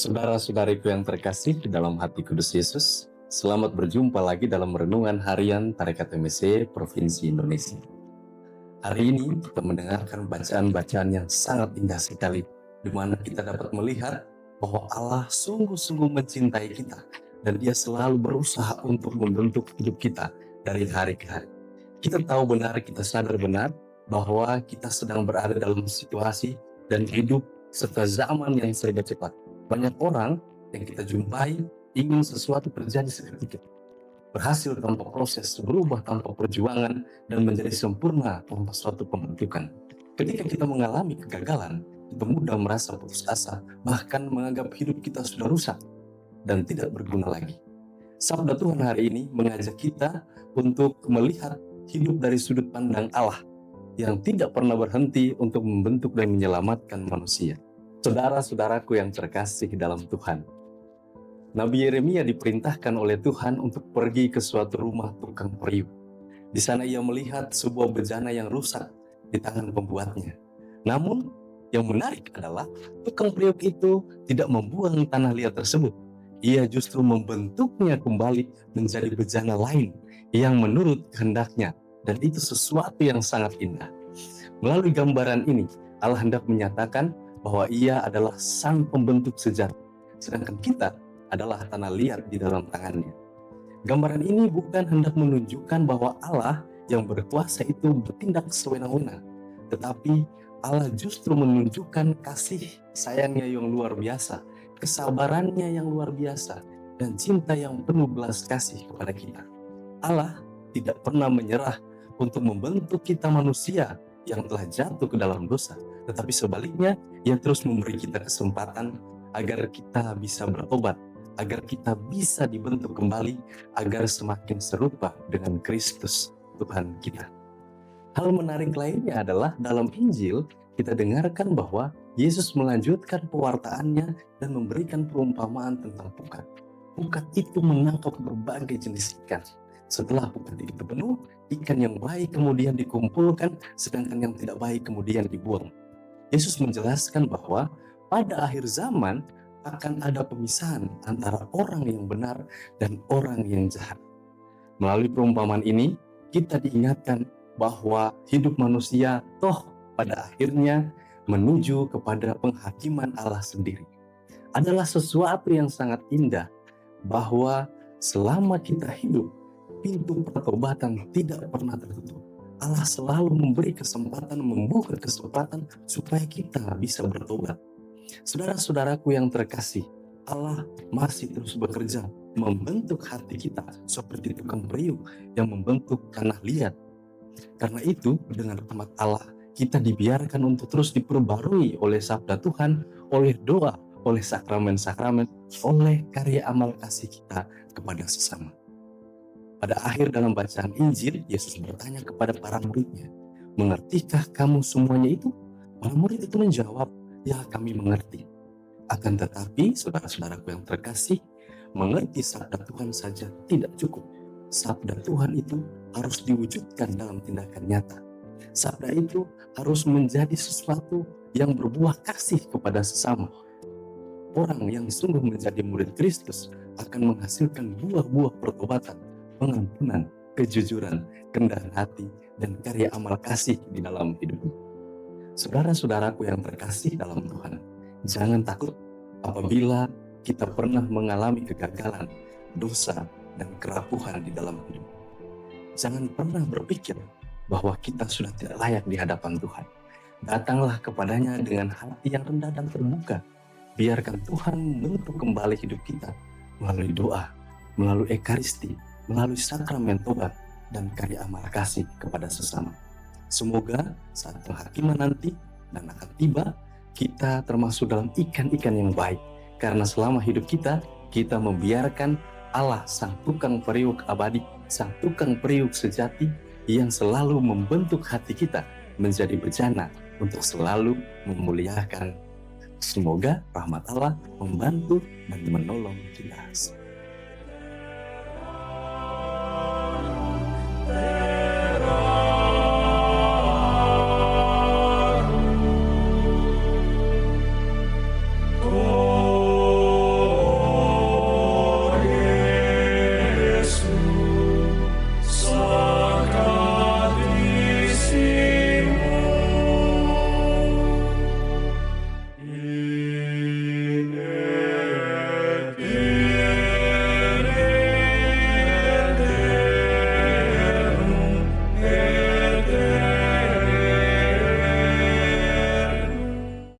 Saudara-saudariku yang terkasih di dalam hati kudus Yesus, selamat berjumpa lagi dalam renungan harian Tarekat MSC Provinsi Indonesia. Hari ini kita mendengarkan bacaan-bacaan yang sangat indah sekali, di mana kita dapat melihat bahwa Allah sungguh-sungguh mencintai kita, dan Dia selalu berusaha untuk membentuk hidup kita dari hari ke hari. Kita tahu benar, kita sadar benar bahwa kita sedang berada dalam situasi dan hidup serta zaman yang serba cepat. Banyak orang yang kita jumpai ingin sesuatu terjadi seketika, berhasil tanpa proses, berubah tanpa perjuangan, dan menjadi sempurna tanpa suatu pembentukan. Ketika kita mengalami kegagalan, kita mudah merasa putus asa, bahkan menganggap hidup kita sudah rusak dan tidak berguna lagi. Sabda Tuhan hari ini mengajak kita untuk melihat hidup dari sudut pandang Allah yang tidak pernah berhenti untuk membentuk dan menyelamatkan manusia. Saudara-saudaraku yang terkasih dalam Tuhan, Nabi Yeremia diperintahkan oleh Tuhan untuk pergi ke suatu rumah tukang periuk. Di sana ia melihat sebuah bejana yang rusak di tangan pembuatnya. Namun yang menarik adalah tukang periuk itu tidak membuang tanah liat tersebut. Ia justru membentuknya kembali menjadi bejana lain yang menurut kehendaknya, dan itu sesuatu yang sangat indah. Melalui gambaran ini, Allah hendak menyatakan bahwa Ia adalah sang pembentuk sejati, sedangkan kita adalah tanah liat di dalam tangannya. Gambaran ini bukan hendak menunjukkan bahwa Allah yang berkuasa itu bertindak sewenang-wenang, tetapi Allah justru menunjukkan kasih sayangnya yang luar biasa, kesabarannya yang luar biasa, dan cinta yang penuh belas kasih kepada kita. Allah tidak pernah menyerah untuk membentuk kita manusia yang telah jatuh ke dalam dosa, tetapi sebaliknya Ia terus memberi kita kesempatan agar kita bisa bertobat, agar kita bisa dibentuk kembali, agar semakin serupa dengan Kristus Tuhan kita. Hal menarik lainnya adalah dalam Injil kita dengarkan bahwa Yesus melanjutkan pewartaannya dan memberikan perumpamaan tentang pukat. Pukat itu menangkap berbagai jenis ikan. Setelah pukat itu penuh, ikan yang baik kemudian dikumpulkan, sedangkan yang tidak baik kemudian dibuang. Yesus menjelaskan bahwa pada akhir zaman akan ada pemisahan antara orang yang benar dan orang yang jahat. Melalui perumpamaan ini, kita diingatkan bahwa hidup manusia toh pada akhirnya menuju kepada penghakiman Allah sendiri. Adalah sesuatu yang sangat indah bahwa selama kita hidup, pintu pertobatan tidak pernah tertutup. Allah selalu memberi kesempatan, membuka kesempatan supaya kita bisa bertobat. Saudara-saudaraku yang terkasih, Allah masih terus bekerja membentuk hati kita seperti tukang periuk yang membentuk tanah liat. Karena itu, dengan rahmat Allah, kita dibiarkan untuk terus diperbarui oleh sabda Tuhan, oleh doa, oleh sakramen-sakramen, oleh karya amal kasih kita kepada sesama. Pada akhir dalam bacaan Injil, Yesus bertanya kepada para muridnya, "Mengertikah kamu semuanya itu?" Para murid itu menjawab, "Ya, kami mengerti." Akan tetapi, saudara-saudaraku yang terkasih, mengerti sabda Tuhan saja tidak cukup. Sabda Tuhan itu harus diwujudkan dalam tindakan nyata. Sabda itu harus menjadi sesuatu yang berbuah kasih kepada sesama. Orang yang sungguh menjadi murid Kristus akan menghasilkan buah-buah pertobatan, pengampunan, kejujuran, kerendahan hati, dan karya amal kasih di dalam hidupnya. Saudara-saudaraku yang terkasih dalam Tuhan, jangan takut apabila kita pernah mengalami kegagalan, dosa, dan kerapuhan di dalam hidup. Jangan pernah berpikir bahwa kita sudah tidak layak di hadapan Tuhan. Datanglah kepadanya dengan hati yang rendah dan terbuka. Biarkan Tuhan membentuk kembali hidup kita melalui doa, melalui ekaristi, melalui sakramen tobat, dan karya amal kasih kepada sesama. Semoga saat penghakiman nanti dan akan tiba, kita termasuk dalam ikan-ikan yang baik. Karena selama hidup kita membiarkan Allah sang tukang periuk abadi, sang tukang periuk sejati yang selalu membentuk hati kita menjadi bejana untuk selalu memuliakan. Semoga rahmat Allah membantu dan menolong kita.